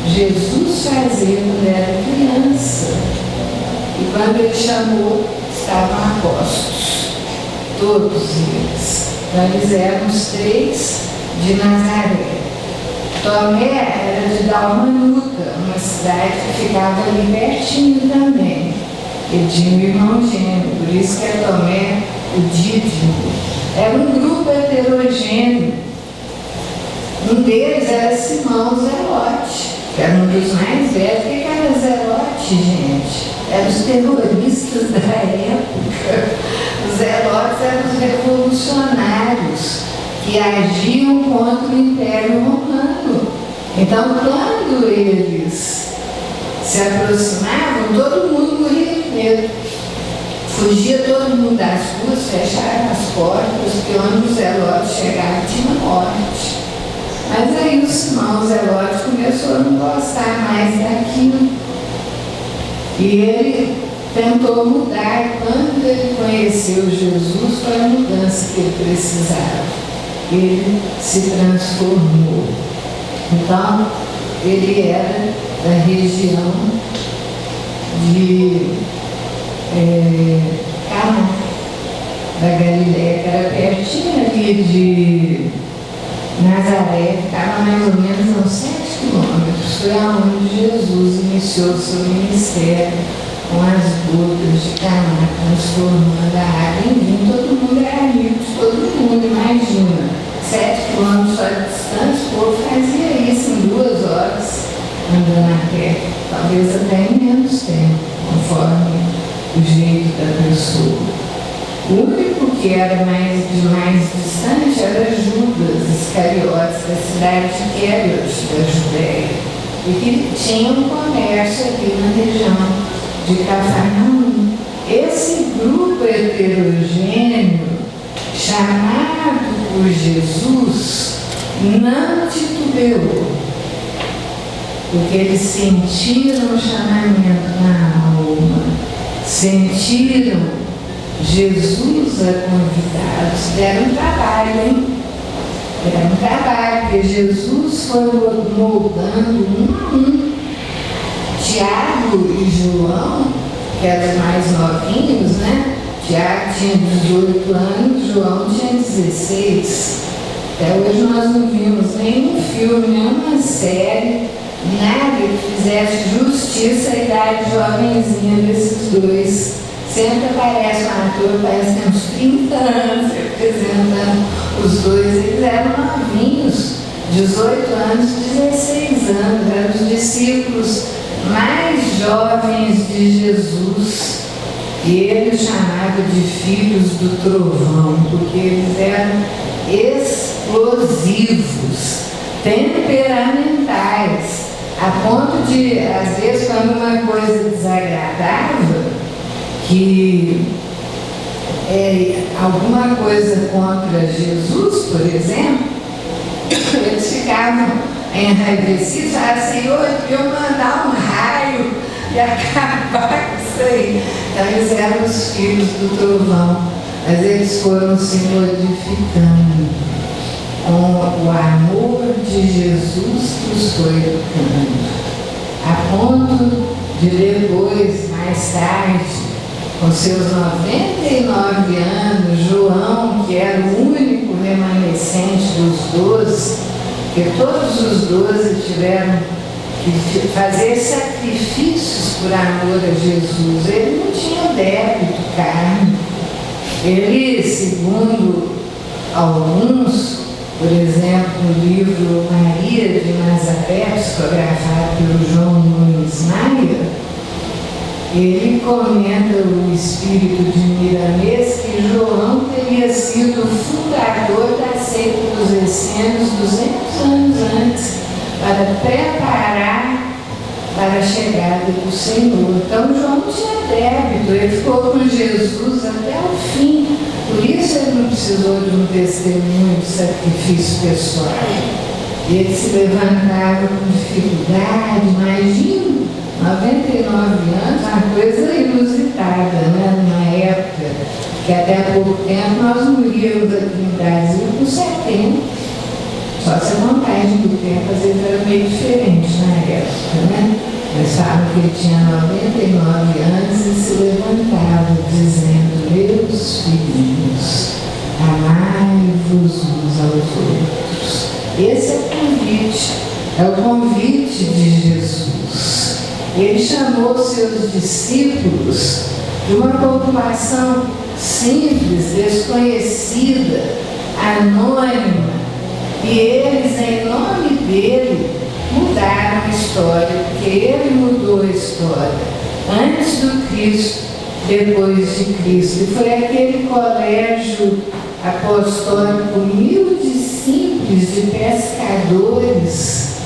Jesus fazer quando era criança. E quando ele chamou, estavam apostos, todos eles. Então eles eram os 3 de Nazaré. Tomé era de Dalmanuta, uma cidade que ficava ali pertinho também. Ele tinha um irmão gêmeo, por isso que é Tomé, o Dídimo. Era um grupo heterogêneo. Um deles era Simão Zelote, que era um dos mais velhos. O que era Zelote, gente? Eram os terroristas da época. Os Zelotes eram os revolucionários que agiam contra o Império Romano. Então, quando eles se aproximavam, todo mundo morria de medo. Fugia todo mundo das ruas, fecharam as portas, porque onde os Zelotes chegavam tinha morte. Mas aí o Simão Zelote começou a não gostar mais daquilo. E ele tentou mudar. Quando ele conheceu Jesus, foi a mudança que ele precisava. Ele se transformou. Então, ele era da região de Caná, da Galileia, que era pertinho ali de Nazaré, ficava mais ou menos a uns 7 quilômetros. Foi aonde Jesus iniciou seu ministério, com as bodas de Caná, transformando a água em vinho. Todo mundo era amigo de todo mundo, imagina. 7 quilômetros só de distância, o povo fazia isso em 2 horas, andando a pé, talvez até em menos tempo, conforme o jeito da pessoa. O único que era mais distante era Judas Iscariotes, da cidade de Quéros, da Judéia, e que tinha um comércio aqui na região de Cafarnaum. Esse grupo heterogêneo, chamado por Jesus, não titubeou, porque eles sentiram o chamamento na alma, sentiram Jesus a convidá-los. Deram trabalho, hein? Deram trabalho, porque Jesus foi moldando um a um. Tiago e João, que eram mais novinhos, né? Tiago tinha 18 anos, João tinha 16. Até hoje nós não vimos nenhum filme, nenhuma série, nada que fizesse justiça à idade jovenzinha desses dois. Sempre aparece um ator, parece que tem uns 30 anos, representando os dois. Eles eram novinhos, 18 anos, 16 anos, eram os discípulos mais jovens de Jesus. E ele chamava de filhos do trovão, porque eles eram explosivos, temperamentais, a ponto de, às vezes, quando uma coisa desagradava, que alguma coisa contra Jesus, por exemplo, eles ficavam enraivecidos, falavam assim: Senhor, eu mandar um raio e acabar com isso aí. Então eles eram os filhos do trovão, mas eles foram se modificando com o amor de Jesus que os foi educando, a ponto de depois, mais tarde, com seus 99 anos, João, que era o único remanescente dos 12, porque todos os 12 tiveram que fazer sacrifícios por amor a Jesus. Ele não tinha débito carne. Ele, segundo alguns, Por exemplo, no livro Maria de Nazaré, psicografado pelo João Nunes Maia, ele comenta o espírito de Miramês que João teria sido o fundador da seita dos essênios 200 anos antes, para preparar para a chegada do Senhor. Então João tinha débito, ele ficou com Jesus até o fim. Por isso ele não precisou de um testemunho de sacrifício pessoal. Ele se levantava com dificuldade, imagina, 99 anos, uma coisa inusitada, né? Numa época que até há pouco tempo nós moríamos aqui no Brasil com 70. Só se a contagem do tempo às vezes era meio diferente na época, né? Mas falam que ele tinha 99 anos e se levantava dizendo: meus filhos, amai-vos uns aos outros. Esse é o convite de Jesus. Ele chamou seus discípulos de uma população simples, desconhecida, anônima, e eles, em nome dele, mudaram a história, porque ele mudou a história antes do Cristo, depois de Cristo. E foi aquele colégio apostólico humilde e simples de pescadores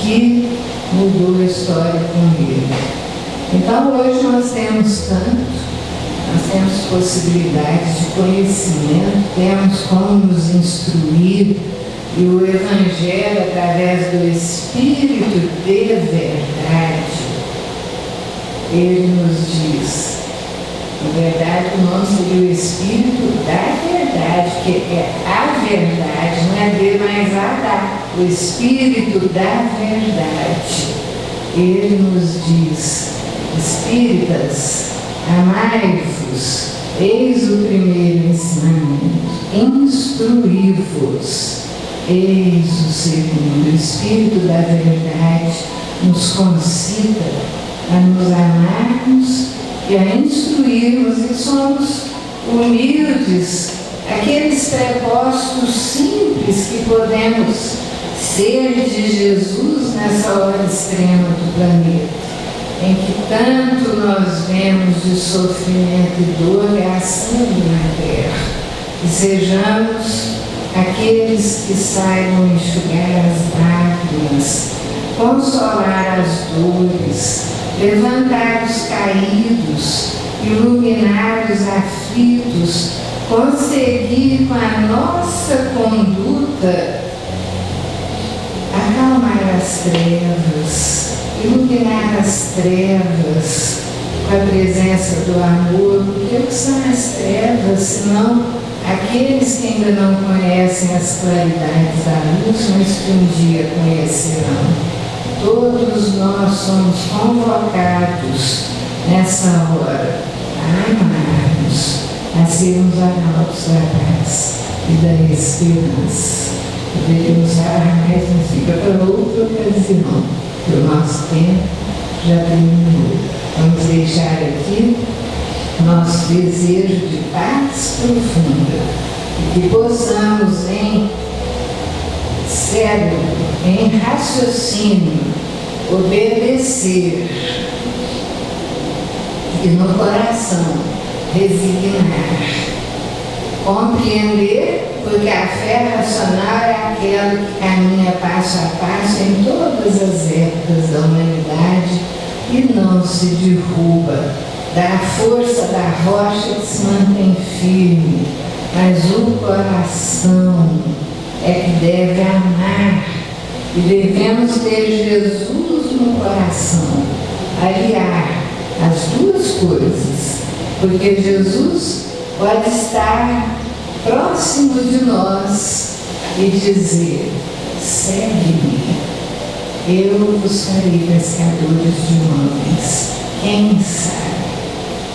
que mudou a história com ele. Então hoje nós temos possibilidades de conhecimento, temos como nos instruir, e o Evangelho, através do Espírito de verdade, ele nos diz, na verdade o nome seria o Espírito da verdade, que é a verdade, não é de, mas a da, o Espírito da verdade. Ele nos diz: espíritas, amai-vos, eis o primeiro ensinamento, instruí-vos, eis o segundo. O Espírito da verdade nos concita a nos amarmos e a instruirmos, e somos humildes, aqueles prepostos simples que podemos ser de Jesus nessa hora extrema do planeta, em que tanto nós vemos de sofrimento e dor gastando na terra. E sejamos aqueles que saibam enxugar as lágrimas, consolar as dores, levantar os caídos, iluminar os aflitos, conseguir com a nossa conduta acalmar as trevas, iluminar as trevas com a presença do amor. Porque o que são as trevas, senão aqueles que ainda não conhecem as claridades da luz, mas que um dia conhecerão. Todos nós somos convocados nessa hora a amarmos, a sermos arautos da paz e da esperança. Poderíamos falar mais, mas fica para outra ocasião, que o nosso tempo já terminou. Vamos deixar aqui nosso desejo de paz profunda, e que possamos em cérebro, em raciocínio, obedecer, e no coração resignar, compreender, porque a fé racional é aquela que caminha passo a passo em todas as épocas da humanidade e não se derruba, dá força da rocha que se mantém firme, mas o coração é que deve amar, e devemos ter Jesus no coração, aliar as duas coisas, porque Jesus pode estar próximo de nós e dizer: segue-me, eu vos farei pescadores de homens. Quem sabe?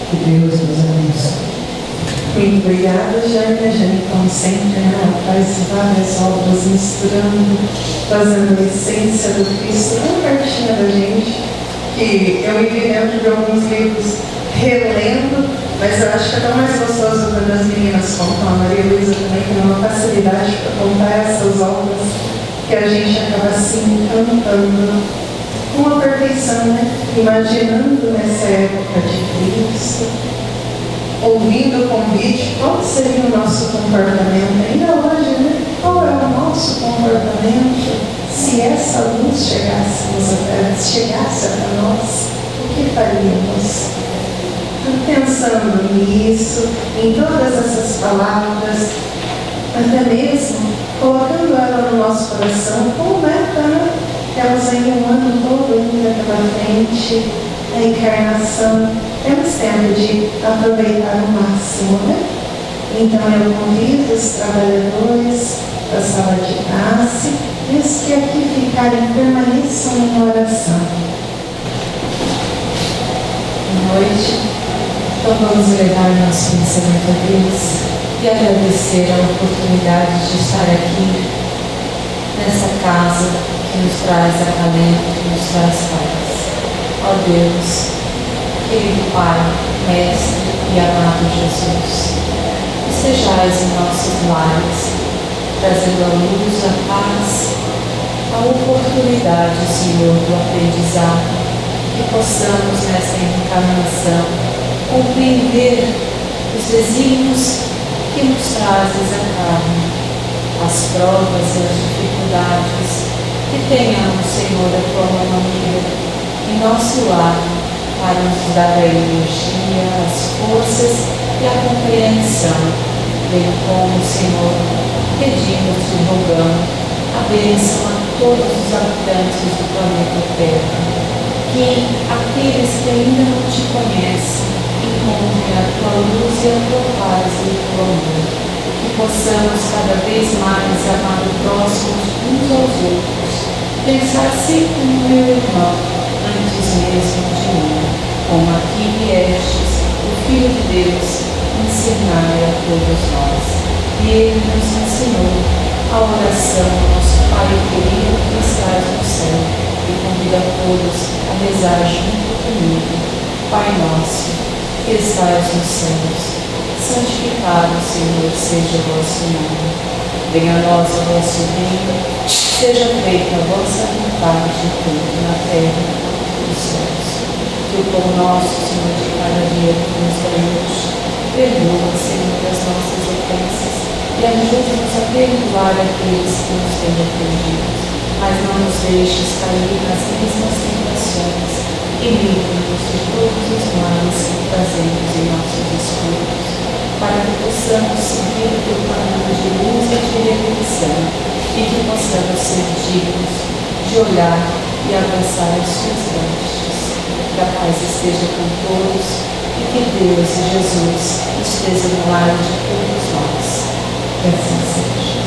Que Deus nos abençoe. Muito obrigada, Jânia. Jânia, como sempre, ela faz várias obras misturando, fazendo a essência do Cristo tão pertinho da gente, que eu me vi dentro de alguns livros relendo Mas eu acho que é tão mais gostoso quando as meninas contam, a Maria Luísa também tem uma facilidade para contar essas obras, que a gente acaba assim cantando com a perfeição, né? Imaginando nessa época de Cristo, ouvindo o convite, qual seria o nosso comportamento ainda hoje, né? Qual é o nosso comportamento se essa luz chegasse até nós? O que faríamos? Pensando nisso, em todas essas palavras, até mesmo colocando ela no nosso coração, como meta, né? Elas ainda um ano todo ainda pela frente, a encarnação, temos tempo de aproveitar o máximo, né? Então eu convido os trabalhadores da sala de classe e os que aqui ficarem permaneçam em oração. Boa noite. Então vamos levar nosso pensamento a Deus e agradecer a oportunidade de estar aqui nessa casa que nos traz acalento, que nos traz paz. Ó Deus, querido Pai, Mestre e amado Jesus, estejais em nossos lares, trazendo a luz, a paz, a oportunidade, Senhor, do aprendizado, que possamos nessa encarnação compreender os desígnios que nos trazes a carne, as provas e as dificuldades, que tenhamos, Senhor, a tua mão amiga em nosso lar, para nos dar a energia, as forças e a compreensão, bem como, Senhor, pedimos e rogamos a bênção a todos os habitantes do planeta Terra, que aqueles que ainda não te conhecem encontrem a tua luz e a tua paz e o teu amor, que possamos cada vez mais amar o próximo uns aos outros, pensar sempre no meu irmão antes mesmo de mim, como aqui viestes, o Filho de Deus, ensinar a todos nós. E ele nos ensinou a oração ao nosso Pai querido que estás no céu, e convida a todos a rezar junto comigo. Pai nosso, que estais nos céus, santificado, Senhor, seja o vosso nome. Venha a nós o vosso reino, seja feita a vossa vontade, tanto na terra quanto nos céus. Que o pão nosso, Senhor, de cada dia que nos dai hoje, perdoa, Senhor, as nossas ofensas e ajuda-nos a perdoar aqueles que nos têm ofendido. Mas não nos deixes cair nas mesmas tentações e livra-nos de todos os males que trazemos em nossos espíritos, para que possamos seguir o teu caminho de luz e de redenção, e que possamos ser dignos de olhar e abraçar as suas vestes. Que a paz esteja com todos e que Deus e Jesus estejam no lar de todos nós. Que assim seja.